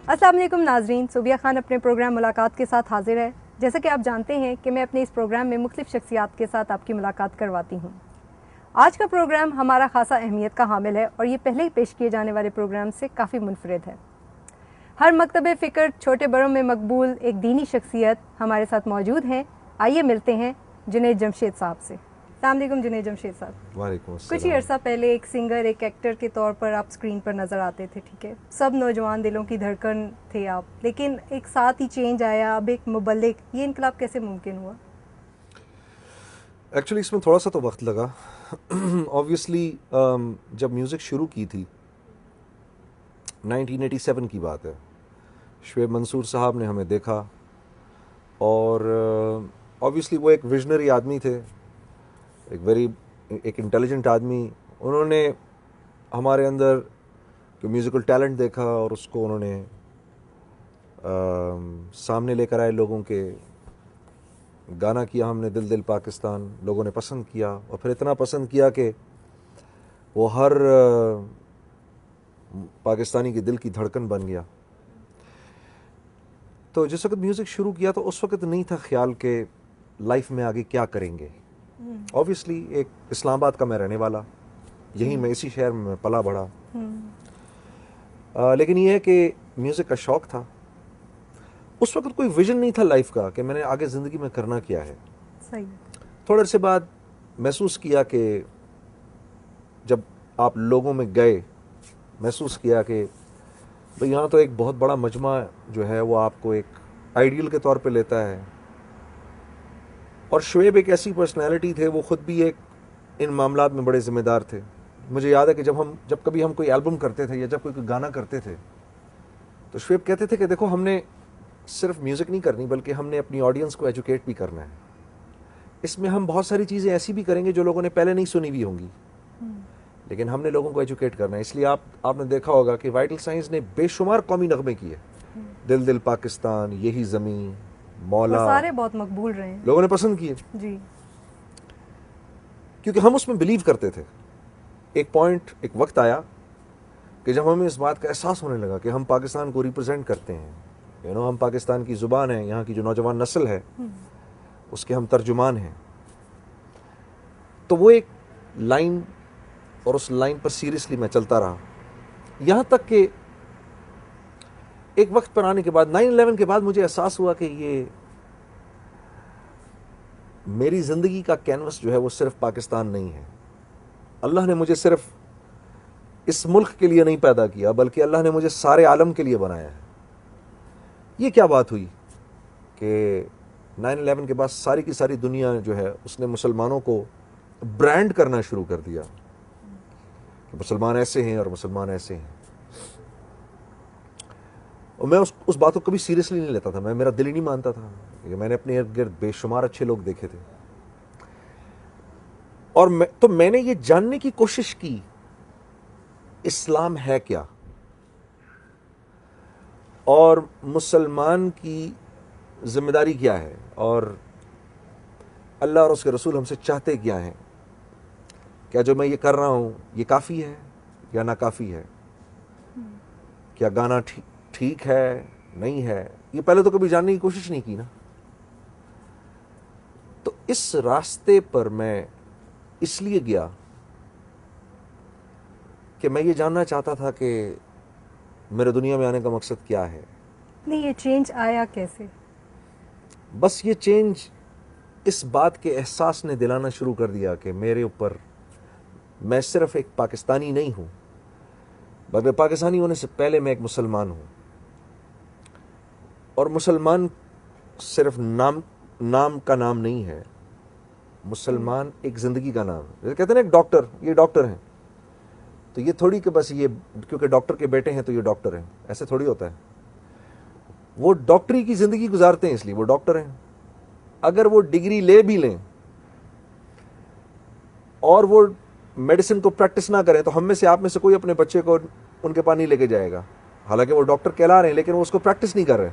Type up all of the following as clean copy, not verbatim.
السلام علیکم ناظرین، صوبیہ خان اپنے پروگرام ملاقات کے ساتھ حاضر ہے۔ جیسا کہ آپ جانتے ہیں کہ میں اپنے اس پروگرام میں مختلف شخصیات کے ساتھ آپ کی ملاقات کرواتی ہوں۔ آج کا پروگرام ہمارا خاصا اہمیت کا حامل ہے اور یہ پہلے ہی پیش کیے جانے والے پروگرام سے کافی منفرد ہے۔ ہر مکتب فکر چھوٹے بڑوں میں مقبول ایک دینی شخصیت ہمارے ساتھ موجود ہیں۔ آئیے ملتے ہیں جنید جمشید صاحب سے۔ السلام علیکم جنید جمشید صاحب۔ وعلیکم السلام۔ کچھ ہی عرصہ پہلے ایک سنگر، ایک ایکٹر کے طور پر آپ اسکرین پر نظر آتے تھے، ٹھیک ہے، سب نوجوان دلوں کی دھڑکن تھے آپ، لیکن ایک ساتھ ہی چینج آیا، اب ایک مبلغ، یہ انقلاب کیسے ممکن ہوا؟ ایکچولی اس میں تھوڑا سا تو وقت لگا۔ آبویسلی جب میوزک شروع کی تھی 1987 کی بات ہے، شعیب منصور صاحب نے ہمیں دیکھا اور آبویسلی وہ ایک ویژنری آدمی تھے، ایک انٹیلیجنٹ آدمی۔ انہوں نے ہمارے اندر جو میوزیکل ٹیلنٹ دیکھا اور اس کو انہوں نے سامنے لے کر آئے لوگوں کے، گانا کیا ہم نے دل دل پاکستان، لوگوں نے پسند کیا اور پھر اتنا پسند کیا کہ وہ ہر پاکستانی کے دل کی دھڑکن بن گیا۔ تو جس وقت میوزک شروع کیا تو اس وقت نہیں تھا خیال کہ لائف میں آگے کیا کریں گے۔ آبویسلی ایک اسلام آباد کا میں رہنے والا، یہیں میں اسی شہر میں پلا بڑھا، لیکن یہ ہے کہ میوزک کا شوق تھا۔ اس وقت کوئی ویژن نہیں تھا لائف کا کہ میں نے آگے زندگی میں کرنا کیا ہے۔ تھوڑے عرصے بعد محسوس کیا کہ جب آپ لوگوں میں گئے، محسوس کیا کہ بھئی یہاں تو ایک بہت بڑا مجمع جو ہے وہ آپ کو ایک آئیڈیل کے طور پہ لیتا ہے، اور شعیب ایک ایسی پرسنالٹی تھے، وہ خود بھی ایک ان معاملات میں بڑے ذمہ دار تھے۔ مجھے یاد ہے کہ جب کبھی ہم کوئی البم کرتے تھے یا جب کوئی گانا کرتے تھے تو شعیب کہتے تھے کہ دیکھو ہم نے صرف میوزک نہیں کرنی بلکہ ہم نے اپنی آڈینس کو ایجوکیٹ بھی کرنا ہے۔ اس میں ہم بہت ساری چیزیں ایسی بھی کریں گے جو لوگوں نے پہلے نہیں سنی بھی ہوں گی، لیکن ہم نے لوگوں کو ایجوکیٹ کرنا ہے۔ اس لیے آپ نے دیکھا ہوگا کہ وائٹل سائنس نے بے شمار قومی نغمے کیے، دل دل پاکستان، یہی زمین، مولا، سارے بہت مقبول رہے ہیں، لوگوں نے پسند کیے جی، کیونکہ ہم اس میں بلیو کرتے تھے۔ ایک وقت آیا کہ جب ہمیں اس بات کا احساس ہونے لگا کہ ہم پاکستان کو ریپرزینٹ کرتے ہیں، ہم پاکستان کی زبان ہیں، یہاں کی جو نوجوان نسل ہے اس کے ہم ترجمان ہیں۔ تو وہ ایک لائن، اور اس لائن پر سیریسلی میں چلتا رہا، یہاں تک کہ ایک وقت پر آنے کے بعد 9/11 کے بعد مجھے احساس ہوا کہ یہ میری زندگی کا کینوس جو ہے وہ صرف پاکستان نہیں ہے۔ اللہ نے مجھے صرف اس ملک کے لیے نہیں پیدا کیا بلکہ اللہ نے مجھے سارے عالم کے لیے بنایا ہے۔ یہ کیا بات ہوئی کہ 9/11 کے بعد ساری کی ساری دنیا جو ہے اس نے مسلمانوں کو برانڈ کرنا شروع کر دیا کہ مسلمان ایسے ہیں اور مسلمان ایسے ہیں، اور میں اس بات کو کبھی سیریسلی نہیں لیتا تھا، میرا دل ہی نہیں مانتا تھا کہ میں نے اپنے ارد گرد بے شمار اچھے لوگ دیکھے تھے، اور میں نے یہ جاننے کی کوشش کی اسلام ہے کیا، اور مسلمان کی ذمہ داری کیا ہے، اور اللہ اور اس کے رسول ہم سے چاہتے کیا ہیں، کیا جو میں یہ کر رہا ہوں یہ کافی ہے یا ناکافی ہے، کیا گانا ٹھیک ہے نہیں ہے، یہ پہلے تو کبھی جاننے کی کوشش نہیں کی نا۔ تو اس راستے پر میں اس لیے گیا کہ میں یہ جاننا چاہتا تھا کہ میرے دنیا میں آنے کا مقصد کیا ہے۔ نہیں، یہ چینج آیا کیسے؟ بس یہ چینج اس بات کے احساس نے دلانا شروع کر دیا کہ میرے اوپر، میں صرف ایک پاکستانی نہیں ہوں بلکہ پاکستانی ہونے سے پہلے میں ایک مسلمان ہوں، اور مسلمان صرف نام کا نام نہیں ہے، مسلمان ایک زندگی کا نام ہے۔ جیسے کہتے ہیں نا ایک ڈاکٹر، یہ ڈاکٹر ہیں، تو یہ تھوڑی کہ بس یہ کیونکہ ڈاکٹر کے بیٹے ہیں تو یہ ڈاکٹر ہیں، ایسے تھوڑی ہوتا ہے۔ وہ ڈاکٹری کی زندگی گزارتے ہیں اس لیے وہ ڈاکٹر ہیں۔ اگر وہ ڈگری لے بھی لیں اور وہ میڈیسن کو پریکٹس نہ کریں تو ہم میں سے، آپ میں سے کوئی اپنے بچے کو ان کے پاس نہیں لے کے جائے گا، حالانکہ وہ ڈاکٹر کہلا رہے ہیں لیکن وہ اس کو پریکٹس نہیں کر رہے۔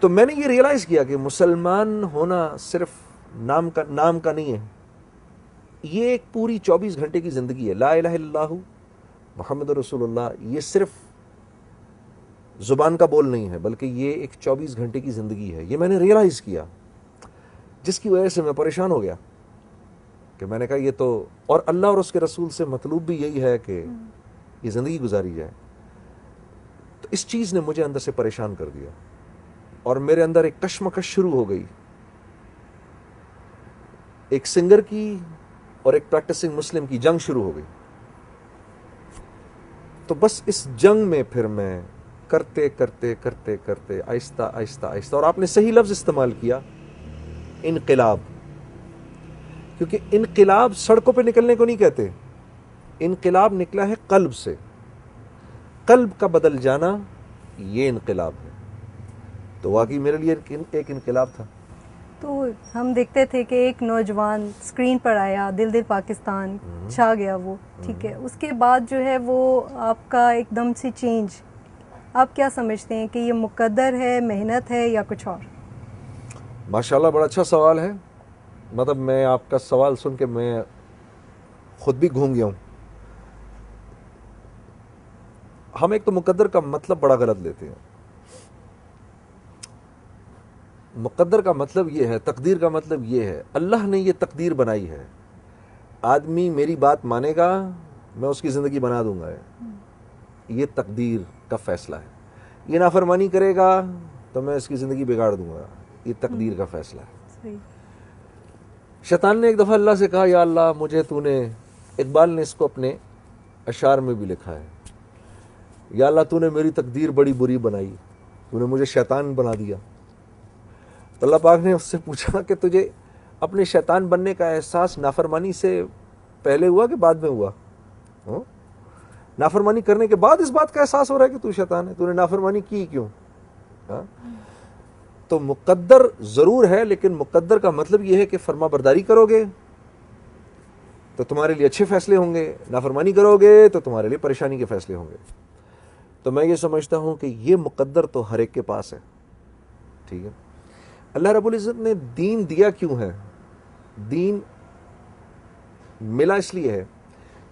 تو میں نے یہ ریئلائز کیا کہ مسلمان ہونا صرف نام کا نہیں ہے، یہ ایک پوری 24 گھنٹے کی زندگی ہے۔ لا الہ الا اللہ محمد رسول اللہ، یہ صرف زبان کا بول نہیں ہے، بلکہ یہ ایک 24 گھنٹے کی زندگی ہے. یہ میں نے ریئلائز کیا، جس کی وجہ سے میں پریشان ہو گیا کہ میں نے کہا یہ تو، اور اللہ اور اس کے رسول سے مطلوب بھی یہی ہے کہ یہ زندگی گزاری جائے. تو اس چیز نے مجھے اندر سے پریشان کر دیا، اور میرے اندر ایک کشمکش شروع ہو گئی، ایک سنگر کی اور ایک پریکٹسنگ مسلم کی جنگ شروع ہو گئی. تو بس اس جنگ میں پھر میں کرتے کرتے کرتے کرتے آہستہ آہستہ آہستہ، اور آپ نے صحیح لفظ استعمال کیا، انقلاب. کیونکہ انقلاب سڑکوں پہ نکلنے کو نہیں کہتے، انقلاب نکلا ہے قلب سے. قلب کا بدل جانا یہ انقلاب ہے. تو واقعی میرے لیے ایک انقلاب تھا. تو ہم دیکھتے تھے کہ ایک نوجوان اسکرین پر آیا، دل دل پاکستان چھا گیا وہ، ٹھیک ہے. اس کے بعد جو ہے وہ آپ کا ایک دم سے چینج، آپ کیا سمجھتے ہیں کہ یہ مقدر ہے، محنت ہے، یا کچھ اور؟ ماشاءاللہ بڑا اچھا سوال ہے. مطلب میں آپ کا سوال سن کے میں خود بھی گھوم گیا ہوں. ہم ایک تو مقدر کا مطلب بڑا غلط لیتے ہیں. مقدر کا مطلب یہ ہے، تقدیر کا مطلب یہ ہے، اللہ نے یہ تقدیر بنائی ہے. آدمی میری بات مانے گا، میں اس کی زندگی بنا دوں گا. یہ تقدیر کا فیصلہ ہے. یہ نافرمانی کرے گا تو میں اس کی زندگی بگاڑ دوں گا. یہ تقدیر کا فیصلہ ہے. شیطان نے ایک دفعہ اللہ سے کہا، یا اللہ مجھے تو نے، اقبال نے اس کو اپنے اشعار میں بھی لکھا ہے، یا اللہ تو نے میری تقدیر بڑی بری بنائی، تو نے مجھے شیطان بنا دیا. تو اللہ پاک نے اس سے پوچھا کہ تجھے اپنے شیطان بننے کا احساس نافرمانی سے پہلے ہوا کہ بعد میں ہوا؟ نافرمانی کرنے کے بعد اس بات کا احساس ہو رہا ہے کہ تو شیطان ہے، تو نے نافرمانی کی کیوں؟ تو مقدر ضرور ہے، لیکن مقدر کا مطلب یہ ہے کہ فرما برداری کرو گے تو تمہارے لیے اچھے فیصلے ہوں گے، نافرمانی کرو گے تو تمہارے لیے پریشانی کے فیصلے ہوں گے. تو میں یہ سمجھتا ہوں کہ یہ مقدر تو ہر ایک کے پاس ہے. ٹھیک ہے. اللہ رب العزت نے دین دیا کیوں ہے؟ دین ملا اس لیے ہے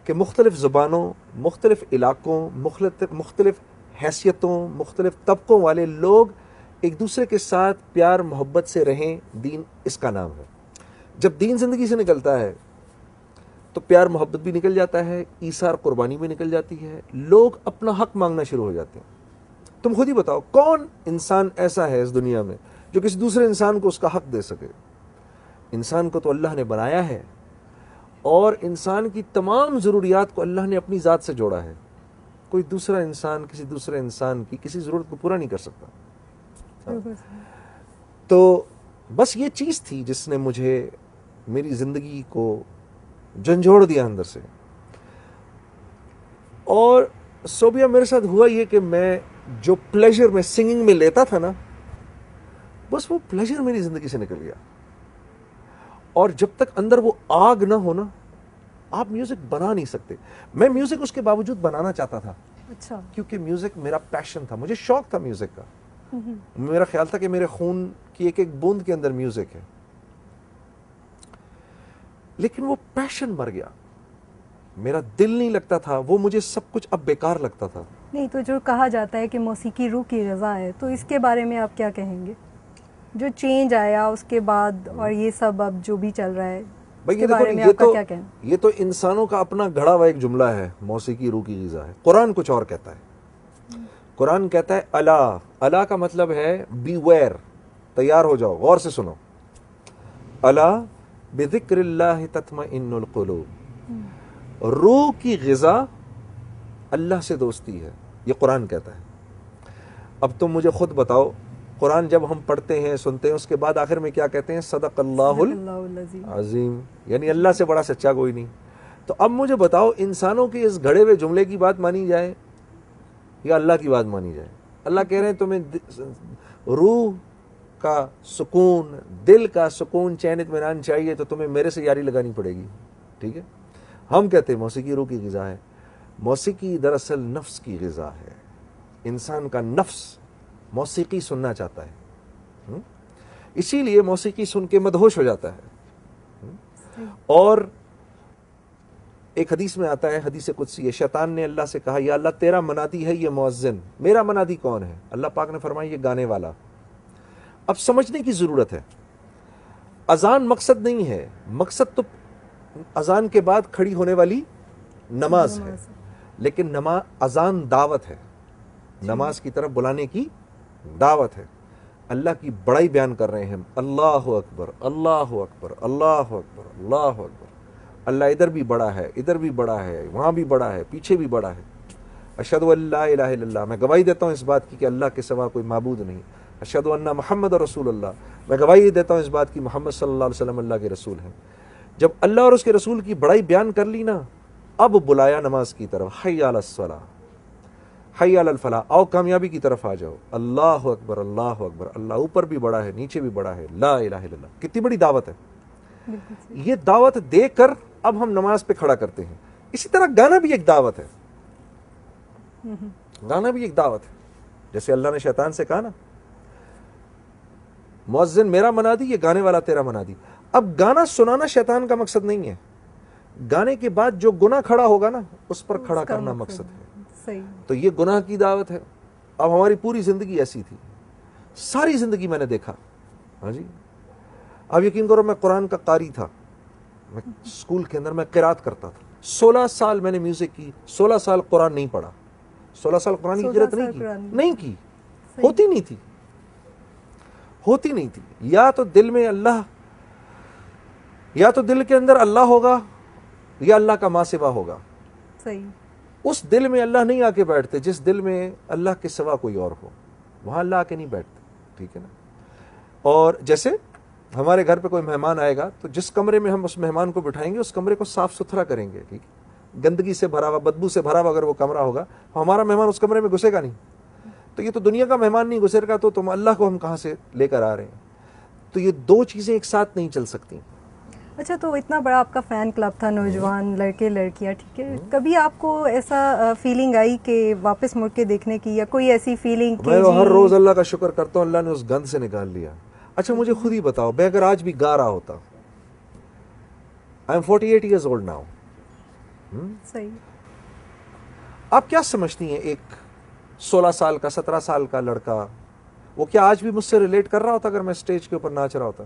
کہ مختلف زبانوں، مختلف علاقوں، مختلف حیثیتوں، مختلف طبقوں والے لوگ ایک دوسرے کے ساتھ پیار محبت سے رہیں. دین اس کا نام ہے. جب دین زندگی سے نکلتا ہے تو پیار محبت بھی نکل جاتا ہے، ایثار قربانی بھی نکل جاتی ہے، لوگ اپنا حق مانگنا شروع ہو جاتے ہیں. تم خود ہی بتاؤ کون انسان ایسا ہے اس دنیا میں جو کسی دوسرے انسان کو اس کا حق دے سکے؟ انسان کو تو اللہ نے بنایا ہے، اور انسان کی تمام ضروریات کو اللہ نے اپنی ذات سے جوڑا ہے. کوئی دوسرا انسان کسی دوسرے انسان کی کسی ضرورت کو پورا نہیں کر سکتا. تو بس یہ چیز تھی جس نے مجھے میری زندگی کو جھنجھوڑ دیا اندر سے. اور صوبیہ میرے ساتھ ہوا یہ کہ میں جو پلیجر میں سنگنگ میں لیتا تھا نا، بس وہ پلیجر میری زندگی سے نکل گیا. اور جب تک اندر وہ آگ نہ ہو نا، آپ میوزک بنا نہیں سکتے. میں میوزک اس کے باوجود بنانا چاہتا تھا. اچھا. کیونکہ میوزک میرا پیشن تھا، مجھے شوق تھا میوزک کا. میرا خیال تھا کہ میرے خون کی ایک ایک بوند کے اندر میوزک ہے. لیکن وہ پیشن مر گیا، میرا دل نہیں لگتا تھا، وہ مجھے سب کچھ اب بیکار لگتا تھا. نہیں تو جو کہا جاتا ہے کہ موسیقی روح کی غذا ہے، تو اس کے بارے میں آپ کیا کہیں گے؟ جو چینج آیا اس کے بعد اور یہ سب اب جو بھی چل رہا ہے، اس کے بارے میں آپ کا کیا کہنا؟ یہ تو انسانوں کا اپنا گھڑا ہوا ایک جملہ ہے، موسیقی روح کی غذا ہے. قرآن کچھ اور کہتا ہے. قرآن کہتا ہے الا. الا کا مطلب ہے بی ویئر، تیار ہو جاؤ، غور سے سنو. الا بذکر اللہ تطمئن القلوب. روح کی غذا اللہ سے دوستی ہے، یہ قرآن کہتا ہے. اب تم مجھے خود بتاؤ، قرآن جب ہم پڑھتے ہیں سنتے ہیں، اس کے بعد آخر میں کیا کہتے ہیں؟ صدق اللہ العظیم. یعنی اللہ سے بڑا سچا کوئی نہیں. تو اب مجھے بتاؤ، انسانوں کے اس گھڑے ہوئے جملے کی بات مانی جائے یا اللہ کی بات مانی جائے؟ اللہ کہہ رہے ہیں تمہیں روح کا سکون، دل کا سکون، چین اطمینان چاہیے تو تمہیں میرے سے یاری لگانی پڑے گی. ٹھیک ہے. ہم کہتے ہیں موسیقی روح کی غذا ہے. موسیقی دراصل نفس کی غذا ہے. انسان کا نفس موسیقی سننا چاہتا ہے، اسی لیے موسیقی سن کے مدہوش ہو جاتا ہے. اور ایک حدیث میں آتا ہے، حدیث قدسی ہے، شیطان نے اللہ سے کہا یا اللہ تیرا منادی ہے یہ مؤذن، میرا منادی کون ہے؟ اللہ پاک نے فرمایا یہ گانے والا۔ اب سمجھنے کی ضرورت ہے، اذان مقصد نہیں ہے، مقصد تو اذان کے بعد کھڑی ہونے والی نماز ہے، لیکن اذان دعوت ہے، نماز کی طرف بلانے کی دعوت ہے۔ اللہ کی بڑائی بیان کر رہے ہیں، اللہ اکبر اللہ اکبر اللہ اکبر اللہ اکبر، اللہ ادھر بھی بڑا ہے، ادھر بھی بڑا ہے، وہاں بھی بڑا ہے، پیچھے بھی بڑا ہے۔ اشہد ان لا الہ الا اللہ، میں گواہی دیتا ہوں اس بات کی کہ اللہ کے سوا کوئی معبود نہیں۔ اشہد ان محمد رسول اللہ، میں گواہی دیتا ہوں اس بات کی محمد صلی اللہ علیہ وسلم اللہ کے رسول ہیں۔ جب اللہ اور اس کے رسول کی بڑائی بیان کر لی نا، اب بلایا نماز کی طرف، حی علی الصلاۃ حی علی الفلاح، آؤ کامیابی کی طرف آ جاؤ، اللہ اکبر اللہ اکبر، اللہ اوپر بھی بڑا ہے نیچے بھی بڑا ہے، لا الہ الا اللہ۔ کتنی بڑی دعوت ہے، یہ دعوت دے کر اب ہم نماز پہ کھڑا کرتے ہیں۔ اسی طرح گانا بھی ایک دعوت ہے، گانا بھی ایک دعوت ہے۔ جیسے اللہ نے شیطان سے کہا نا مؤذن میرا منادی، یہ گانے والا تیرا منادی۔ اب گانا سنانا شیطان کا مقصد نہیں ہے، گانے کے بعد جو گناہ کھڑا ہوگا نا اس پر کھڑا کرنا مقصد ہے۔ تو یہ گناہ کی دعوت ہے۔ اب ہماری پوری زندگی ایسی تھی، ساری زندگی میں نے دیکھا، ہاں جی، اب یقین کرو میں قرآن کا قاری تھا، میں اسکول کے اندر میں قرات کرتا تھا، 16 سال میں نے میوزک کی، 16 سال قرآن نہیں پڑھا، 16 سال قرآن کی قرات نہیں کی، ہوتی نہیں تھی، ہوتی نہیں تھی۔ یا تو دل میں اللہ، یا تو دل کے اندر اللہ ہوگا یا اللہ کا ماں سوا ہوگا۔ صحیح، اس دل میں اللہ نہیں آ کے بیٹھتے جس دل میں اللہ کے سوا کوئی اور ہو، وہاں اللہ آ کے نہیں بیٹھتے، ٹھیک ہے نا۔ اور جیسے ہمارے گھر پہ کوئی مہمان آئے گا تو جس کمرے میں ہم اس مہمان کو بٹھائیں گے اس کمرے کو صاف ستھرا کریں گے، ٹھیک ہے، گندگی سے بھرا ہوا، بدبو سے بھرا ہوا اگر وہ کمرہ ہوگا ہمارا مہمان اس کمرے میں گھسے گا نہیں۔ تو یہ تو دنیا کا مہمان نہیں گھسے گا تو تم اللہ کو ہم کہاں سے لے کر آ رہے ہیں؟ تو یہ دو چیزیں ایک ساتھ نہیں چل سکتی۔ اچھا، تو اتنا بڑا آپ کا فین کلب تھا، نوجوان لڑکے لڑکیاں، ٹھیک ہے، کبھی آپ کو ایسا فیلنگ آئی کہ واپس مڑ کے دیکھنے کی، یا کوئی ایسی فیلنگ؟ میں ہر روز اللہ کا شکر کرتا ہوں اللہ نے اس گند سے نکال لیا۔ اچھا مجھے خود ہی بتاؤ، میں اگر آج بھی گا رہا ہوتا، I am 48 years old now, صحیح، آپ کیا سمجھتی ہیں ایک 16 سال کا 17 سال کا لڑکا وہ کیا آج بھی مجھ سے ریلیٹ کر رہا ہوتا اگر میں اسٹیج کے اوپر ناچ رہا ہوتا؟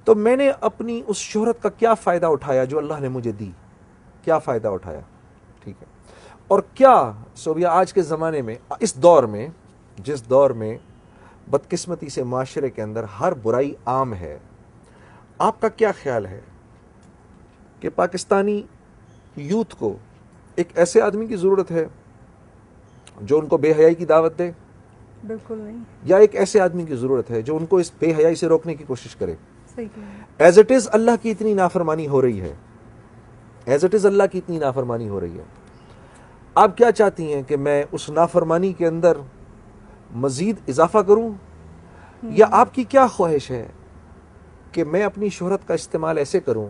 تو میں نے اپنی اس شہرت کا کیا فائدہ اٹھایا جو اللہ نے مجھے دی؟ کیا فائدہ اٹھایا؟ ٹھیک ہے، اور کیا صوبیہ آج کے زمانے میں، اس دور میں، جس دور میں بدقسمتی سے معاشرے کے اندر ہر برائی عام ہے، آپ کا کیا خیال ہے کہ پاکستانی یوتھ کو ایک ایسے آدمی کی ضرورت ہے جو ان کو بے حیائی کی دعوت دے؟ بالکل نہیں۔ یا ایک ایسے آدمی کی ضرورت ہے جو ان کو اس بے حیائی سے روکنے کی کوشش کرے؟ صحیح، ایز اٹ از اللہ کی اتنی نافرمانی ہو رہی ہے، ایز اٹ از اللہ کی اتنی نافرمانی ہو رہی ہے، آپ کیا چاہتی ہیں کہ میں اس نافرمانی کے اندر مزید اضافہ کروں، یا آپ کی کیا خواہش ہے کہ میں اپنی شہرت کا استعمال ایسے کروں،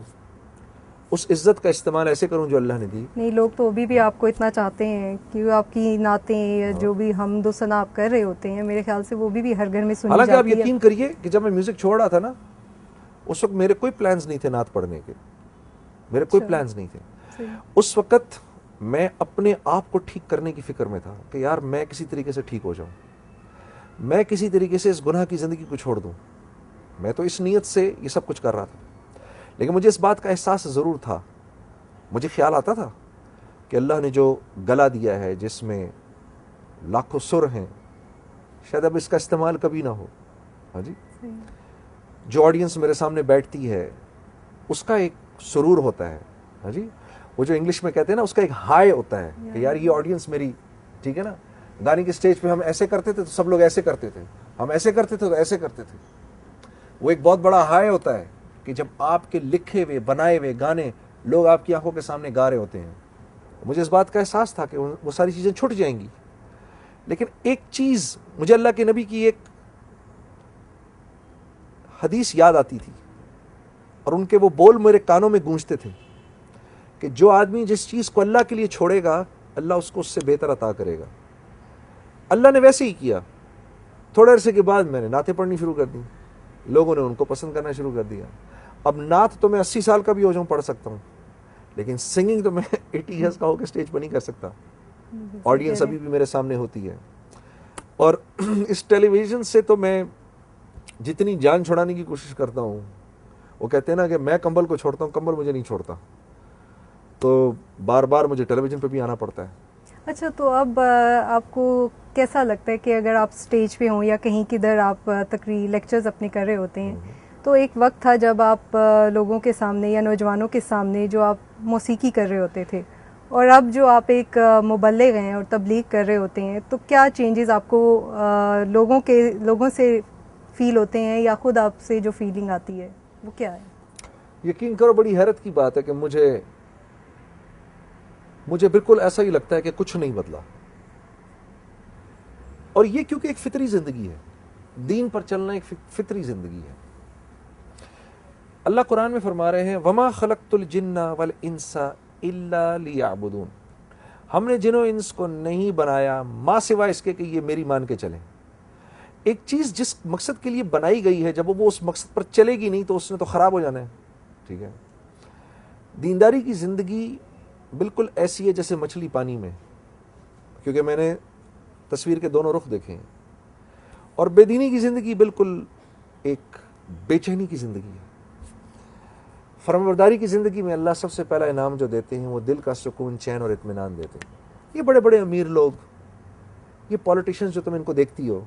اس عزت کا استعمال ایسے کروں جو اللہ نے دی؟ نہیں، لوگ تو ابھی بھی آپ کو اتنا چاہتے ہیں کہ آپ کی نعتیں یا جو بھی حمد و ثنا آپ کر رہے ہوتے ہیں، میرے خیال سے وہ بھی ہر گھر میں سنی جاتی ہے۔ حالانکہ آپ یقین کریے کہ جب میں میوزک چھوڑ رہا تھا نا، اس وقت میرے کوئی پلانز نہیں تھے نعت پڑھنے کے، میرے کوئی پلانز نہیں تھے۔ اس وقت میں اپنے آپ کو ٹھیک کرنے کی فکر میں تھا کہ یار میں کسی طریقے سے ٹھیک ہو جاؤں، میں کسی طریقے سے اس گناہ کی زندگی کو چھوڑ دوں۔ میں تو اس نیت سے یہ سب کچھ کر رہا تھا، لیکن مجھے اس بات کا احساس ضرور تھا، مجھے خیال آتا تھا کہ اللہ نے جو گلا دیا ہے جس میں لاکھوں سر ہیں، شاید اب اس کا استعمال کبھی نہ ہو۔ ہاں جی، جو آڈینس میرے سامنے بیٹھتی ہے اس کا ایک سرور ہوتا ہے، ہاں جی، وہ جو انگلش میں کہتے ہیں نا، اس کا ایک ہائی ہوتا ہے کہ یار یہ آڈینس میری، ٹھیک ہے نا۔ گانے کے اسٹیج پہ ہم ایسے کرتے تھے تو سب لوگ ایسے کرتے تھے، ہم ایسے کرتے تھے تو ایسے کرتے تھے۔ وہ ایک بہت بڑا ہائی ہوتا ہے کہ جب آپ کے لکھے ہوئے بنائے ہوئے گانے لوگ آپ کی آنکھوں کے سامنے گا رہے ہوتے ہیں۔ مجھے اس بات کا احساس تھا کہ وہ ساری چیزیں چھٹ جائیں گی، لیکن ایک چیز مجھے اللہ کے نبی کی ایک حدیث یاد آتی تھی، اور ان کے وہ بول میرے کانوں میں گونجتے تھے کہ جو آدمی جس چیز کو اللہ کے لیے چھوڑے گا اللہ اس کو اس سے بہتر عطا کرے گا۔ اللہ نے ویسے ہی کیا۔ تھوڑے عرصے کے بعد میں نے نعتیں پڑھنی شروع کر دی، لوگوں نے ان کو پسند کرنا شروع کر دیا۔ اب نعت تو میں 80 سال کا بھی ہو جاؤں پڑھ سکتا ہوں، لیکن سنگنگ تو میں 80 ایئرس کا ہو کے اسٹیج پہ نہیں کر سکتا. آڈینس ابھی بھی میرے سامنے ہوتی ہے. اور اس ٹیلی ویژن سے تو میں جتنی جان چھڑانے کی کوشش کرتا ہوں, وہ کہتے ہیں نا کہ میں کمبل کو چھوڑتا ہوں, کمبل مجھے نہیں چھوڑتا, تو بار بار مجھے ٹیلی ویژن پہ بھی آنا پڑتا ہے. اچھا, تو اب آپ کو کیسا لگتا ہے کہ اگر آپ اسٹیج پہ ہوں یا کہیں کدھر آپ تقریر لیکچرز اپنے کر رہے ہوتے ہیں, تو ایک وقت تھا جب آپ لوگوں کے سامنے یا نوجوانوں کے سامنے جو آپ موسیقی کر رہے ہوتے تھے, اور اب جو آپ ایک مبلغ ہیں اور تبلیغ کر رہے ہوتے ہیں, تو کیا چینجز آپ کو لوگوں سے فیل ہوتے ہیں, یا خود آپ سے جو فیلنگ آتی ہے وہ کیا ہے؟ یقین کرو بڑی حیرت کی بات ہے کہ مجھے بالکل ایسا ہی لگتا ہے کہ کچھ نہیں بدلا. اور یہ کیونکہ ایک فطری زندگی ہے, دین پر چلنا ایک فطری زندگی ہے. اللہ قرآن میں فرما رہے ہیں وما خلقت الجن والانس الا لیعبدون, ہم نے جن و انس کو نہیں بنایا ماں سوائے اس کے کہ یہ میری مان کے چلیں. ایک چیز جس مقصد کے لیے بنائی گئی ہے, جب وہ اس مقصد پر چلے گی نہیں تو اس نے تو خراب ہو جانا ہے. ٹھیک ہے, دینداری کی زندگی بالکل ایسی ہے جیسے مچھلی پانی میں, کیونکہ میں نے تصویر کے دونوں رخ دیکھے ہیں. اور بے دینی کی زندگی بالکل ایک بے چینی کی زندگی ہے. فرمانبرداری کی زندگی میں اللہ سب سے پہلا انعام جو دیتے ہیں وہ دل کا سکون, چین اور اطمینان دیتے ہیں. یہ بڑے بڑے امیر لوگ, یہ پولیٹیشنز جو تم ان کو دیکھتی ہو,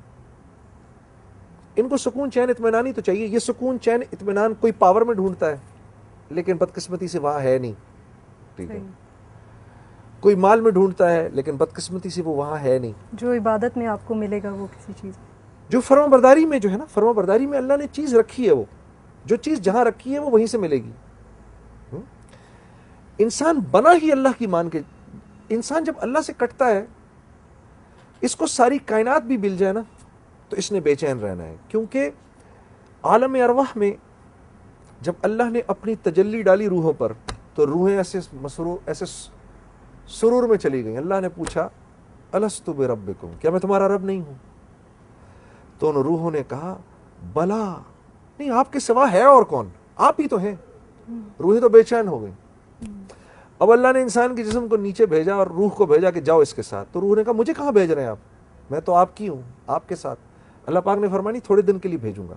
ان کو سکون چین اطمینان ہی تو چاہیے. یہ سکون چین اطمینان کوئی پاور میں ڈھونڈتا ہے, لیکن بدقسمتی سے وہاں ہے نہیں. ٹھیک ہے, کوئی مال میں ڈھونڈتا ہے, لیکن بدقسمتی سے وہ وہاں ہے نہیں. جو عبادت میں آپ کو ملے گا وہ کسی چیز, جو فرما برداری میں جو ہے نا, فرما برداری میں اللہ نے چیز رکھی ہے, وہ جو چیز جہاں رکھی ہے وہ وہیں سے ملے گی. انسان بنا ہی اللہ کی مان کے. انسان جب اللہ سے کٹتا ہے, اس کو ساری کائنات بھی مل جائے نا تو اس نے بے چین رہنا ہے. کیونکہ عالم ارواح میں جب اللہ نے اپنی تجلی ڈالی روحوں پر, تو روحیں ایسے سرور میں چلی گئیں. اللہ نے پوچھا الست بربکم, کیا میں تمہارا رب نہیں ہوں؟ تو ان روحوں نے کہا بلا, نہیں آپ کے سوا ہے اور کون, آپ ہی تو ہیں. روحیں تو بے چین ہو گئی. اب اللہ نے انسان کے جسم کو نیچے بھیجا اور روح کو بھیجا کہ جاؤ اس کے ساتھ. تو روح نے کہا مجھے کہاں بھیج رہے ہیں آپ, میں تو آپ کی ہوں, آپ کے ساتھ. اللہ پاک نے فرمایا نہیں, تھوڑے دن کے لیے بھیجوں گا.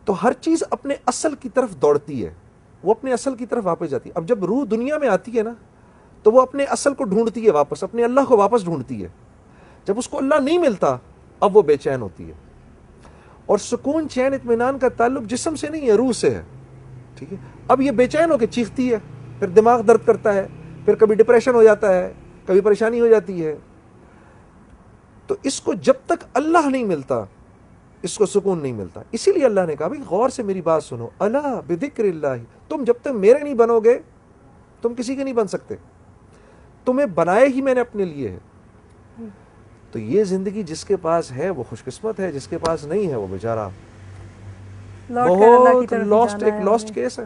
تو ہر چیز اپنے اصل کی طرف دوڑتی ہے, وہ اپنے اصل کی طرف واپس جاتی ہے. اب جب روح دنیا میں آتی ہے نا, تو وہ اپنے اصل کو ڈھونڈتی ہے واپس, اپنے اللہ کو واپس ڈھونڈتی ہے. جب اس کو اللہ نہیں ملتا, اب وہ بے چین ہوتی ہے. اور سکون چین اطمینان کا تعلق جسم سے نہیں ہے, روح سے ہے. ٹھیک ہے, اب یہ بے چین ہو کے چیختی ہے, پھر دماغ درد کرتا ہے, پھر کبھی ڈپریشن ہو جاتا ہے, کبھی پریشانی ہو جاتی ہے. تو اس کو جب تک اللہ نہیں ملتا, اس کو سکون نہیں ملتا. اسی لیے اللہ نے کہا بھائی غور سے میری بات سنو, الا بذکر اللہ, تم جب تک میرے نہیں بنو گے تم کسی کے نہیں بن سکتے. تمہیں بنائے ہی میں نے اپنے لیے ہے. تو یہ زندگی جس کے پاس ہے وہ خوش قسمت ہے, جس کے پاس نہیں ہے وہ بیچارہ بہت لاسٹ, ایک لاسٹ کیس ہے.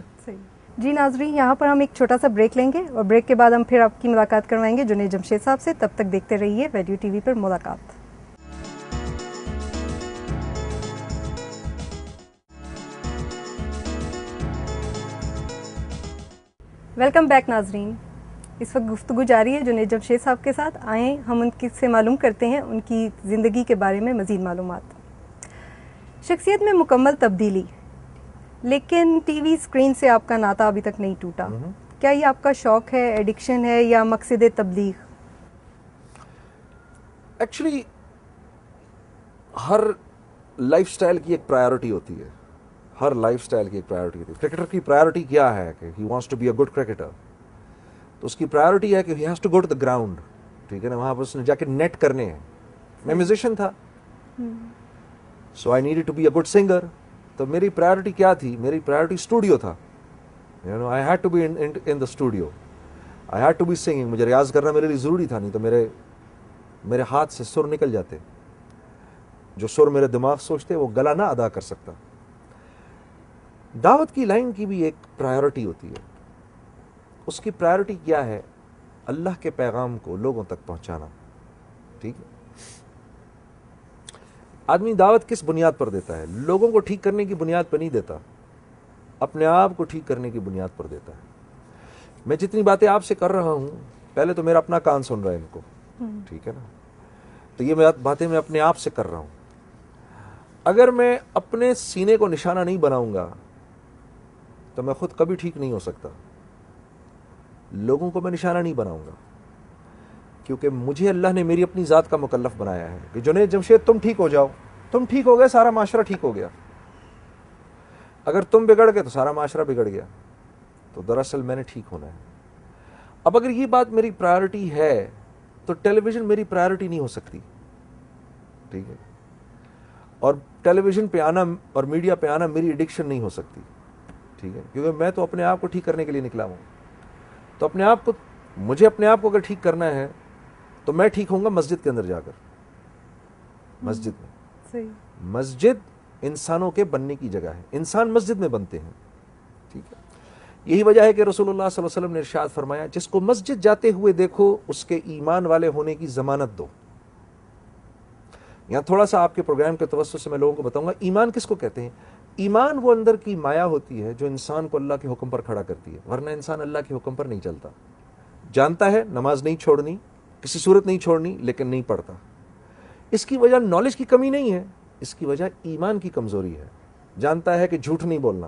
جی ناظرین, یہاں پر ہم ایک چھوٹا سا بریک لیں گے, اور بریک کے بعد ہم پھر آپ کی ملاقات کروائیں گے جنید جمشید صاحب سے. تب تک دیکھتے رہیے ریڈیو ٹی وی پر ملاقات. ویلکم بیک ناظرین. اس وقت گفتگو جاری ہے جنید جمشید صاحب کے ساتھ. آئیں ہم ان سے معلوم کرتے ہیں ان کی زندگی کے بارے میں مزید معلومات. شخصیت میں مکمل تبدیلی, لیکن ٹی وی اسکرین سے آپ کا ناطہ ابھی تک نہیں ٹوٹا. کیا یہ آپ کا شوق ہے, ایڈکشن ہے, یا مقصد تبلیغ؟ ایکچولی ہر لائف سٹائل کی ایک پرائیورٹی ہوتی ہے, ہر لائف سٹائل کی ایک پرائیورٹی ہوتی ہے. کرکٹر کی پرائیورٹی کیا ہے کہ he wants to be a good cricketer, تو اس کی پرائیورٹی ہے کہ he has to go to the ground. ٹھیک ہے نا, وہاں پر اس نے جا کے نیٹ کرنے ہیں. میں میوزیشین تھا, so I needed to be a good singer. تو میری پرائیورٹی کیا تھی؟ میری پرائیورٹی اسٹوڈیو تھا. You know I had to be in the studio, I had to be singing. مجھے ریاض کرنا میرے لیے ضروری تھا, نہیں تو میرے ہاتھ سے سر نکل جاتے. جو سر میرے دماغ سوچتے وہ گلا نہ ادا کر سکتا. دعوت کی لائن کی بھی ایک پرائیورٹی ہوتی ہے. اس کی پرائیورٹی کیا ہے؟ اللہ کے پیغام کو لوگوں تک پہنچانا. ٹھیک ہے, آدمی دعوت کس بنیاد پر دیتا ہے؟ لوگوں کو ٹھیک کرنے کی بنیاد پر نہیں دیتا, اپنے آپ کو ٹھیک کرنے کی بنیاد پر دیتا ہے. میں جتنی باتیں آپ سے کر رہا ہوں پہلے تو میرا اپنا کان سن رہا ہے ان کو, ٹھیک ہے نا, تو یہ باتیں میں اپنے آپ سے کر رہا ہوں. اگر میں اپنے سینے کو نشانہ نہیں بناؤں گا تو میں خود کبھی ٹھیک نہیں ہو سکتا. لوگوں کو میں نشانہ نہیں بناؤں گا, کیونکہ مجھے اللہ نے میری اپنی ذات کا مکلف بنایا ہے کہ جنید جمشید تم ٹھیک ہو جاؤ. تم ٹھیک ہو گئے سارا معاشرہ ٹھیک ہو گیا. اگر تم بگڑ گئے تو سارا معاشرہ بگڑ گیا. تو دراصل میں نے ٹھیک ہونا ہے. اب اگر یہ بات میری پرائیورٹی ہے تو ٹیلی ویژن میری پرائیورٹی نہیں ہو سکتی, ٹھیک ہے, اور ٹیلی ویژن پہ آنا اور میڈیا پہ آنا میری ایڈکشن نہیں ہو سکتی, ٹھیک ہے, کیونکہ میں تو اپنے آپ کو ٹھیک کرنے کے لیے نکلا ہوں. تو مجھے اپنے آپ کو اگر ٹھیک کرنا ہے تو میں ٹھیک ہوں گا مسجد کے اندر جا کر. مسجد میں, مسجد انسانوں کے بننے کی جگہ ہے, انسان مسجد میں بنتے ہیں, ٹھیک ہے. یہی وجہ ہے کہ رسول اللہ صلی اللہ علیہ وسلم نے ارشاد فرمایا, جس کو مسجد جاتے ہوئے دیکھو اس کے ایمان والے ہونے کی ضمانت دو. یہاں تھوڑا سا آپ کے پروگرام کے توسط سے میں لوگوں کو بتاؤں گا ایمان کس کو کہتے ہیں. ایمان وہ اندر کی مایا ہوتی ہے جو انسان کو اللہ کے حکم پر کھڑا کرتی ہے, ورنہ انسان اللہ کے حکم پر نہیں چلتا. جانتا ہے نماز نہیں چھوڑنی, کسی صورت نہیں چھوڑنی, لیکن نہیں پڑھتا. اس کی وجہ نالج کی کمی نہیں ہے, اس کی وجہ ایمان کی کمزوری ہے. جانتا ہے کہ جھوٹ نہیں بولنا,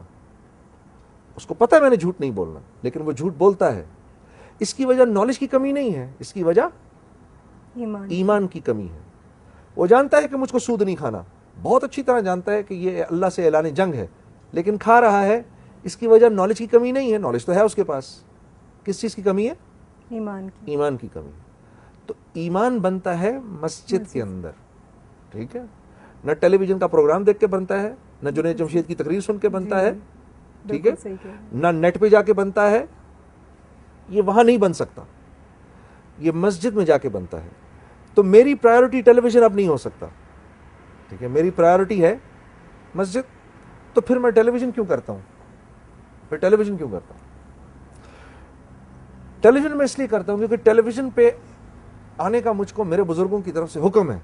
اس کو پتہ ہے میں نے جھوٹ نہیں بولنا, لیکن وہ جھوٹ بولتا ہے. اس کی وجہ نالج کی کمی نہیں ہے, اس کی وجہ ایمان کی کمی ہے. وہ جانتا ہے کہ مجھ کو سود نہیں کھانا, بہت اچھی طرح جانتا ہے کہ یہ اللہ سے اعلان جنگ ہے, لیکن کھا رہا ہے. اس کی وجہ نالج کی کمی نہیں ہے, نالج تو ہے اس کے پاس. کس چیز کی کمی ہے؟ ایمان کی کمی. تو ایمان بنتا ہے مسجد کے اندر, ٹھیک ہے. نہ ٹیلی ویژن کا پروگرام دیکھ کے بنتا ہے, نہ جنید جمشید کی تقریر سن کے بنتا ہے, ٹھیک ہے, نہ نیٹ پہ جا کے بنتا ہے. یہ وہاں نہیں بن سکتا, یہ مسجد میں جا کے بنتا ہے. تو میری پرائیورٹی ٹیلی ویژن اب نہیں ہو سکتا, ٹھیک ہے. میری پرائیورٹی ہے مسجد, تو پھر میں ٹیلی ویژن کیوں کرتا ہوں؟ ٹیلی ویژن کیوں کرتا ہوں؟ ٹیلی ویژن میں اس لیے کرتا ہوں کیونکہ ٹیلی ویژن پہ آنے کا مجھ کو میرے بزرگوں کی طرف سے حکم ہے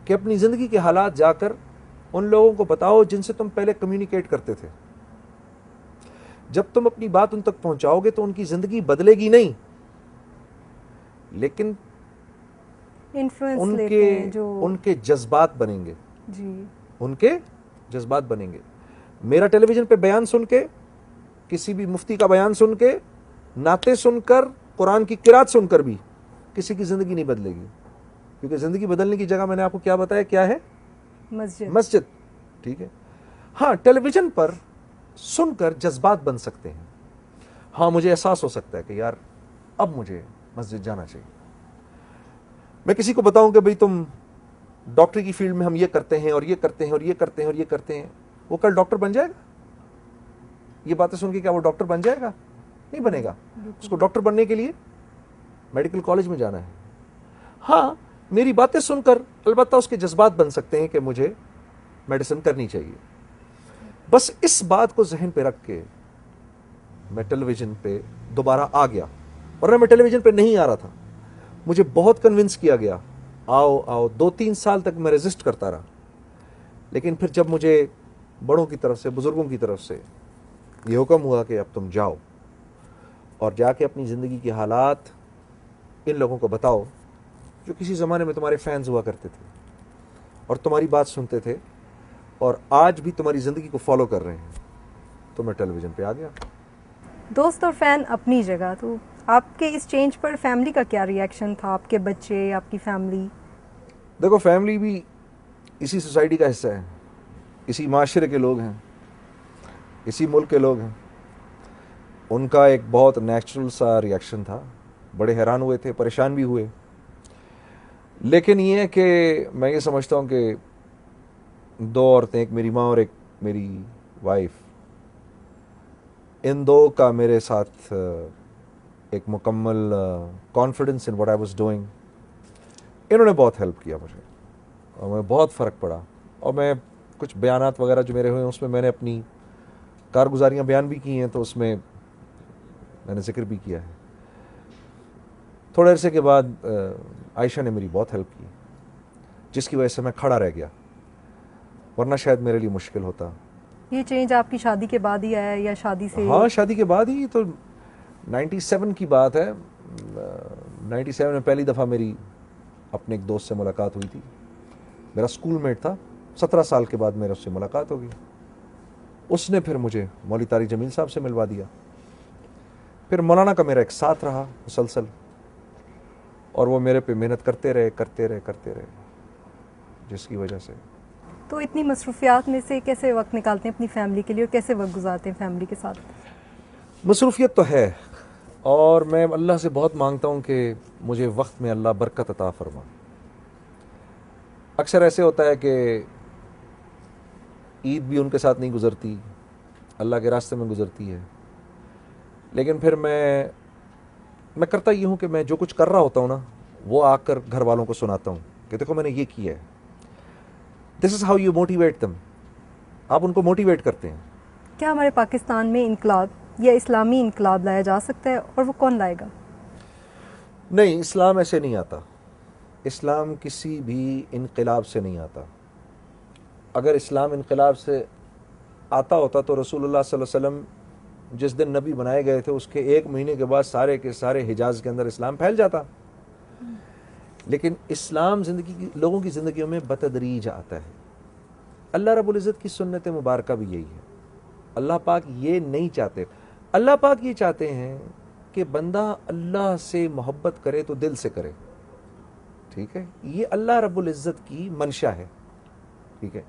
کہ اپنی زندگی کے حالات جا کر ان لوگوں کو بتاؤ جن سے تم پہلے کمیونیکیٹ کرتے تھے. جب تم اپنی بات ان تک پہنچاؤ گے تو ان کی زندگی بدلے گی نہیں, لیکن ان کے جذبات بنیں گے. ان کے جذبات بنیں گے. میرا ٹیلی ویژن پہ بیان سن کے, کسی بھی مفتی کا بیان سن کے, نعتیں سن کر, قرآن کی قرات سن کر بھی کسی کی زندگی نہیں بدلے گی, کیونکہ زندگی بدلنے کی جگہ میں نے آپ کو کیا بتایا, کیا ہے؟ مسجد, ٹھیک ہے. ہاں, ٹیلی ویژن پر سن کر جذبات بن سکتے ہیں. ہاں, مجھے احساس ہو سکتا ہے کہ یار اب مجھے مسجد جانا چاہیے. میں کسی کو بتاؤں کہ بھئی تم ڈاکٹری کی فیلڈ میں ہم یہ کرتے ہیں اور یہ کرتے ہیں اور یہ کرتے ہیں اور یہ کرتے ہیں, وہ کل ڈاکٹر بن جائے گا؟ یہ باتیں سن کے کیا وہ ڈاکٹر بن جائے گا؟ نہیں بنے گا. اس کو ڈاکٹر بننے کے لیے میڈیکل کالج میں جانا ہے. ہاں, میری باتیں سن کر البتہ اس کے جذبات بن سکتے ہیں کہ مجھے میڈیسن کرنی چاہیے. بس اس بات کو ذہن پہ رکھ کے میں ٹیلی ویژن پہ دوبارہ آ گیا, ورنہ میں ٹیلی ویژن پہ نہیں آ رہا تھا. مجھے بہت کنونس کیا گیا, آؤ 2-3 سال تک میں ریزسٹ کرتا رہا. لیکن پھر جب مجھے بڑوں کی طرف سے, بزرگوں کی طرف سے یہ حکم ہوا کہ اب تم جاؤ اور جا کے اپنی زندگی کے حالات ان لوگوں کو بتاؤ جو کسی زمانے میں تمہارے فینز ہوا کرتے تھے اور تمہاری بات سنتے تھے اور آج بھی تمہاری زندگی کو فالو کر رہے ہیں, تو میں ٹیلی ویژن پہ آ گیا. دوست اور فین اپنی جگہ, تو آپ کے اس چینج پر فیملی کا کیا ری ایکشن تھا؟ آپ کے بچے, آپ کی فیملی؟ دیکھو, فیملی بھی اسی سوسائٹی کا حصہ ہے, اسی معاشرے کے لوگ ہیں, اسی ملک کے لوگ ہیں. ان کا ایک بہت نیچرل سا ری ایکشن تھا. بڑے حیران ہوئے تھے, پریشان بھی ہوئے. لیکن یہ ہے کہ میں یہ سمجھتا ہوں کہ 2 عورتیں, ایک میری ماں اور ایک میری وائف, ان 2 کا میرے ساتھ ایک مکمل confidence in what I was doing. انہوں نے بہت ہیلپ کیا مجھے اور میں بہت فرق پڑا. اور میں کچھ بیانات وغیرہ جو میرے ہوئے ہیں اس میں نے اپنی کارگزاریاں بیان بھی کی ہیں, تو اس میں نے ذکر بھی کیا ہے. تھوڑے عرصے کے بعد عائشہ نے میری بہت ہیلپ کی, جس کی وجہ سے میں کھڑا رہ گیا, ورنہ شاید میرے لیے مشکل ہوتا. یہ چینج آپ کی شادی کے بعد ہی آیا یا شادی سے؟ ہاں شادی کے بعد ہی تو 97 کی بات ہے. 97 میں پہلی دفعہ میری اپنے ایک دوست سے ملاقات ہوئی تھی. میرا اسکول میٹ تھا. 17 سال کے بعد میرے اس سے ملاقات ہو گئی. اس نے پھر مجھے مولوی طارق جمیل صاحب سے ملوا دیا. پھر مولانا کا میرا ایک ساتھ رہا مسلسل, اور وہ میرے پہ محنت کرتے رہے, جس کی وجہ سے. تو اتنی مصروفیات میں سے کیسے وقت نکالتے ہیں اپنی فیملی کے لیے, اور کیسے وقت گزارتے ہیں فیملی کے ساتھ؟ مصروفیت تو ہے, اور میں اللہ سے بہت مانگتا ہوں کہ مجھے وقت میں اللہ برکت عطا فرما. اکثر ایسے ہوتا ہے کہ عید بھی ان کے ساتھ نہیں گزرتی, اللہ کے راستے میں گزرتی ہے, لیکن پھر میں کرتا یہ ہوں کہ میں جو کچھ کر رہا ہوتا ہوں نا, وہ آ کر گھر والوں کو سناتا ہوں کہ دیکھو میں نے یہ کیا ہے. This is how you motivate them. آپ ان کو موٹیویٹ کرتے ہیں. کیا ہمارے پاکستان میں انقلاب یا اسلامی انقلاب لایا جا سکتا ہے, اور وہ کون لائے گا؟ نہیں, اسلام ایسے نہیں آتا. اسلام کسی بھی انقلاب سے نہیں آتا. اگر اسلام انقلاب سے آتا ہوتا تو رسول اللہ صلی اللہ علیہ وسلم جس دن نبی بنائے گئے تھے اس کے 1 مہینے کے بعد سارے کے سارے حجاز کے اندر اسلام پھیل جاتا. لیکن اسلام لوگوں کی زندگیوں میں بتدریج آتا ہے. اللہ رب العزت کی سنت مبارکہ بھی یہی ہے. اللہ پاک یہ نہیں چاہتے. اللہ پاک یہ چاہتے ہیں کہ بندہ اللہ سے محبت کرے تو دل سے کرے. ٹھیک ہے, یہ اللہ رب العزت کی منشا ہے. ٹھیک ہے,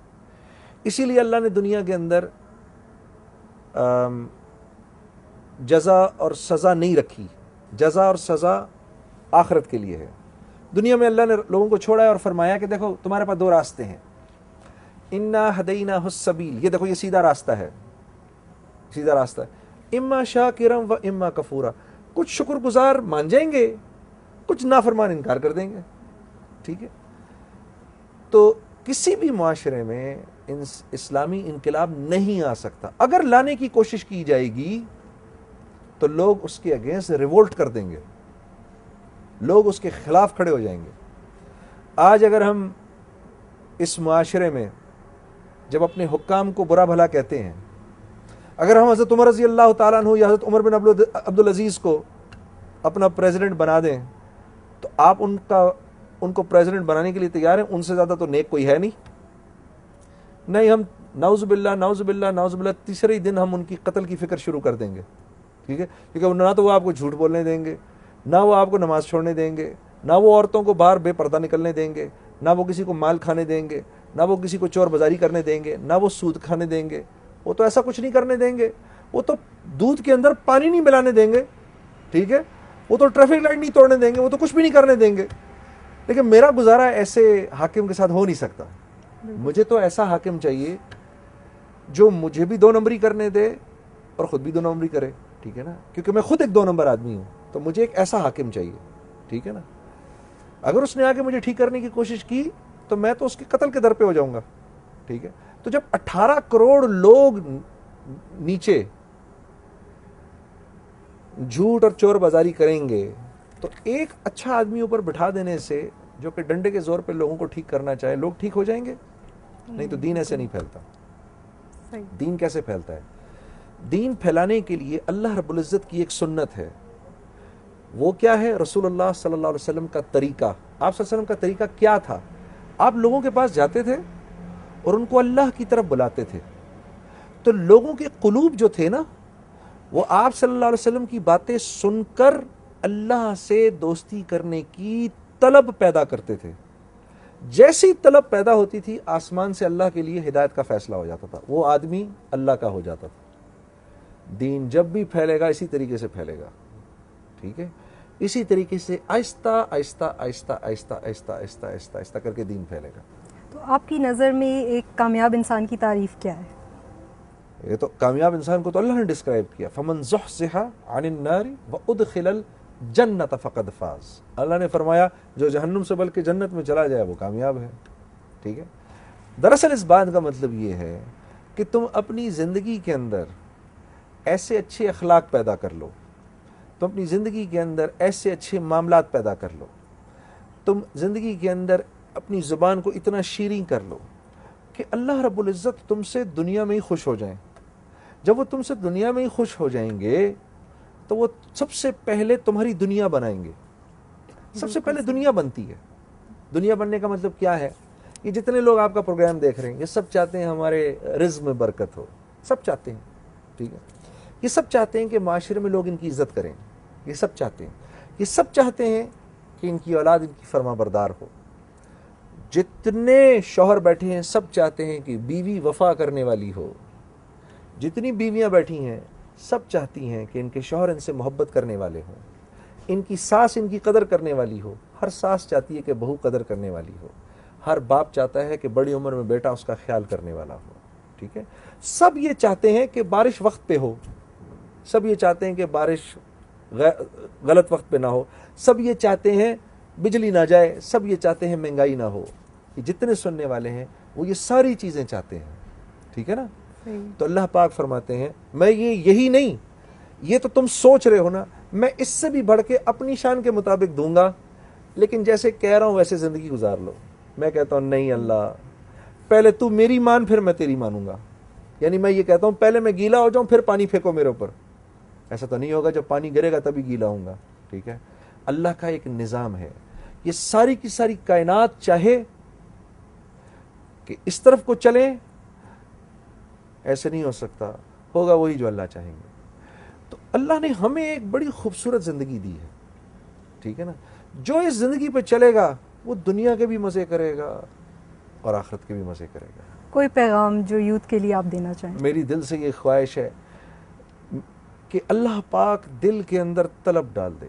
اسی لیے اللہ نے دنیا کے اندر جزا اور سزا نہیں رکھی. جزا اور سزا آخرت کے لیے ہے. دنیا میں اللہ نے لوگوں کو چھوڑا ہے اور فرمایا کہ دیکھو تمہارے پاس 2 راستے ہیں. انا ہدیناہ السبیل, یہ دیکھو یہ سیدھا راستہ ہے, سیدھا راستہ ہے. اما شاکرا و اما کفورا, کچھ شکر گزار مان جائیں گے, کچھ نافرمان انکار کر دیں گے. ٹھیک ہے, تو کسی بھی معاشرے میں اسلامی انقلاب نہیں آ سکتا. اگر لانے کی کوشش کی جائے گی تو لوگ اس کے اگینسٹ ریولٹ کر دیں گے, لوگ اس کے خلاف کھڑے ہو جائیں گے. آج اگر ہم اس معاشرے میں جب اپنے حکام کو برا بھلا کہتے ہیں, اگر ہم حضرت عمر رضی اللہ تعالیٰ عنہ یا حضرت عمر بن عبدالعزیز کو اپنا پریزیڈنٹ بنا دیں, تو آپ ان کو پریزیڈنٹ بنانے کے لیے تیار ہیں؟ ان سے زیادہ تو نیک کوئی ہے نہیں. ہم نعوذ باللہ تیسرے ہی دن ہم ان کی قتل کی فکر شروع کر دیں گے. ٹھیک ہے, کیونکہ نہ تو وہ آپ کو جھوٹ بولنے دیں گے, نہ وہ آپ کو نماز چھوڑنے دیں گے, نہ وہ عورتوں کو باہر بے پردہ نکلنے دیں گے, نہ وہ کسی کو مال کھانے دیں گے, نہ وہ کسی کو چور بازاری کرنے دیں گے, نہ وہ سود کھانے دیں گے. وہ تو ایسا کچھ نہیں کرنے دیں گے. وہ تو دودھ کے اندر پانی نہیں ملانے دیں گے. ٹھیک ہے, وہ تو ٹریفک لائٹ نہیں توڑنے دیں گے, وہ تو کچھ بھی نہیں کرنے دیں گے. لیکن میرا گزارا ایسے حاکم کے ساتھ ہو نہیں سکتا. مجھے تو ایسا حاکم چاہیے جو مجھے بھی 2 نمبری کرنے دے اور خود بھی 2 نمبری کرے. ٹھیک ہے نا, کیونکہ میں خود ایک 2 نمبر آدمی ہوں, تو مجھے ایک ایسا حاکم چاہیے. ٹھیک ہے نا, اگر اس نے آ کے مجھے ٹھیک کرنے کی کوشش کی تو میں تو اس کے قتل کے در پہ ہو جاؤں گا. ٹھیک ہے, تو جب 18 کروڑ لوگ نیچے جھوٹ اور چور بازاری کریں گے, تو ایک اچھا آدمی اوپر بٹھا دینے سے جو کہ ڈنڈے کے زور پہ لوگوں کو ٹھیک کرنا چاہے, لوگ ٹھیک ہو جائیں گے؟ نہیں. تو دین ایسے نہیں پھیلتا. دین کیسے پھیلتا ہے؟ دین پھیلانے کے لیے اللہ رب العزت کی ایک سنت ہے. وہ کیا ہے؟ رسول اللہ صلی اللہ علیہ وسلم کا طریقہ. آپ صلی اللہ علیہ وسلم کا طریقہ کیا تھا؟ آپ لوگوں کے پاس جاتے تھے اور ان کو اللہ کی طرف بلاتے تھے, تو لوگوں کے قلوب جو تھے نا, وہ آپ صلی اللہ علیہ وسلم کی باتیں سن کر اللہ سے دوستی کرنے کی طلب پیدا کرتے تھے. جیسی طلب پیدا ہوتی تھی, آسمان سے اللہ کے لیے ہدایت کا فیصلہ ہو جاتا تھا, وہ آدمی اللہ کا ہو جاتا تھا. دین جب بھی پھیلے گا اسی طریقے سے پھیلے گا. ٹھیک ہے, اسی طریقے سے آہستہ آہستہ آہستہ آہستہ آہستہ آہستہ آہستہ آہستہ کر کے دین پھیلے گا. تو آپ کی نظر میں ایک کامیاب انسان کی تعریف کیا ہے؟ یہ تو کامیاب انسان کو تو اللہ نے ڈسکرائب کیا, فمن زحزح عن النار وادخل الجنت فقد فاز. اللہ نے فرمایا جو جہنم سے بلکہ جنت میں چلا جائے وہ کامیاب ہے. ٹھیک ہے, دراصل اس بات کا مطلب یہ ہے کہ تم اپنی زندگی کے اندر ایسے اچھے اخلاق پیدا کر لو, تم اپنی زندگی کے اندر ایسے اچھے معاملات پیدا کر لو, تم زندگی کے اندر اپنی زبان کو اتنا شیریں کر لو کہ کہ اللہ رب العزت تم سے دنیا میں ہی خوش ہو جائیں. جب وہ تم سے دنیا میں ہی خوش ہو جائیں گے تو وہ سب سے پہلے تمہاری دنیا بنائیں گے. سب سے پہلے دنیا بنتی ہے. دنیا بننے کا مطلب کیا ہے؟ یہ جتنے لوگ آپ کا پروگرام دیکھ رہے ہیں یہ سب چاہتے ہیں ہمارے رزق میں برکت ہو. سب چاہتے ہیں. ٹھیک ہے. یہ سب چاہتے ہیں کہ معاشرے میں لوگ ان کی عزت کریں. یہ سب چاہتے ہیں. یہ سب چاہتے ہیں کہ ان کی اولاد ان کی فرما بردار ہو. جتنے شوہر بیٹھے ہیں سب چاہتے ہیں کہ بیوی وفا کرنے والی ہو. جتنی بیویاں بیٹھی ہیں سب چاہتی ہیں کہ ان کے شوہر ان سے محبت کرنے والے ہوں. ان کی ساس ان کی قدر کرنے والی ہو. ہر ساس چاہتی ہے کہ بہو قدر کرنے والی ہو. ہر باپ چاہتا ہے کہ بڑی عمر میں بیٹا اس کا خیال کرنے والا ہو. ٹھیک ہے. سب یہ چاہتے ہیں کہ بارش وقت پہ ہو. سب یہ چاہتے ہیں کہ بارش غلط وقت پہ نہ ہو. سب یہ چاہتے ہیں بجلی نہ جائے. سب یہ چاہتے ہیں مہنگائی نہ ہو. یہ جتنے سننے والے ہیں وہ یہ ساری چیزیں چاہتے ہیں. ٹھیک ہے نا. تو اللہ پاک فرماتے ہیں میں یہی نہیں، یہ تو تم سوچ رہے ہو نا، میں اس سے بھی بڑھ کے اپنی شان کے مطابق دوں گا، لیکن جیسے کہہ رہا ہوں ویسے زندگی گزار لو. میں کہتا ہوں نہیں اللہ، پہلے تو میری مان پھر میں تیری مانوں گا. یعنی میں یہ کہتا ہوں پہلے میں گیلا ہو جاؤں پھر پانی پھینکو میرے اوپر. ایسا تو نہیں ہوگا، جب پانی گرے گا تبھی گیلا ہوں گا. ٹھیک ہے. اللہ کا ایک نظام ہے. یہ ساری کی ساری کائنات چاہے کہ اس طرف کو چلیں، ایسے نہیں ہو سکتا. ہوگا وہی جو اللہ چاہیں گے. تو اللہ نے ہمیں ایک بڑی خوبصورت زندگی دی ہے. ٹھیک ہے نا. جو اس زندگی پہ چلے گا وہ دنیا کے بھی مزے کرے گا اور آخرت کے بھی مزے کرے گا. کوئی پیغام جو یوتھ کے لیے آپ دینا چاہیں؟ میری دل سے یہ خواہش ہے کہ اللہ پاک دل کے اندر طلب ڈال دے.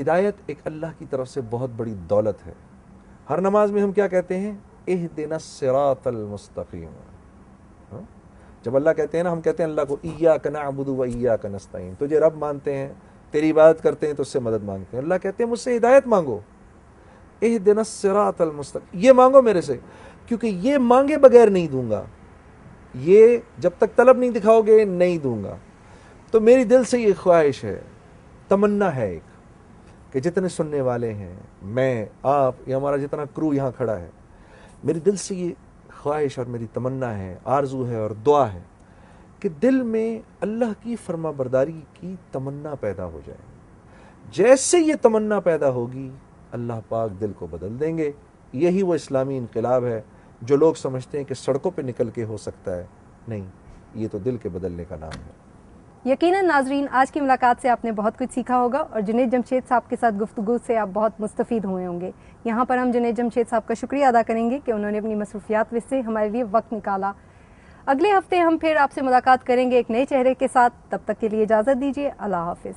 ہدایت ایک اللہ کی طرف سے بہت بڑی دولت ہے. ہر نماز میں ہم کیا کہتے ہیں؟ اہدنا الصراط المستقیم. جب اللہ کہتے ہیں نا، ہم کہتے ہیں اللہ کو ایاک نعبد و ایاک نستعین، تجھے رب مانتے ہیں، تیری عبادت کرتے ہیں تو اس سے مدد مانگتے ہیں. اللہ کہتے ہیں مجھ سے ہدایت مانگو. اہدنا الصراط المستقیم، یہ مانگو میرے سے، کیونکہ یہ مانگے بغیر نہیں دوں گا. یہ جب تک طلب نہیں دکھاؤ گے نہیں دوں گا. تو میری دل سے یہ خواہش ہے، تمنا ہے ایک، کہ جتنے سننے والے ہیں، میں، آپ، یہ ہمارا جتنا کرو یہاں کھڑا ہے، میری دل سے یہ خواہش اور میری تمنا ہے، آرزو ہے اور دعا ہے کہ دل میں اللہ کی فرما برداری کی تمنا پیدا ہو جائے. جیسے یہ تمنا پیدا ہوگی اللہ پاک دل کو بدل دیں گے. یہی وہ اسلامی انقلاب ہے جو لوگ سمجھتے ہیں کہ سڑکوں پہ نکل کے ہو سکتا ہے. نہیں، یہ تو دل کے بدلنے کا نام ہے. یقیناً ناظرین، آج کی ملاقات سے آپ نے بہت کچھ سیکھا ہوگا اور جنید جمشید صاحب کے ساتھ گفتگو سے آپ بہت مستفید ہوئے ہوں گے. یہاں پر ہم جنید جمشید صاحب کا شکریہ ادا کریں گے کہ انہوں نے اپنی مصروفیات میں سے ہمارے لیے وقت نکالا. اگلے ہفتے ہم پھر آپ سے ملاقات کریں گے ایک نئے چہرے کے ساتھ. تب تک کے لیے اجازت دیجیے. اللہ حافظ.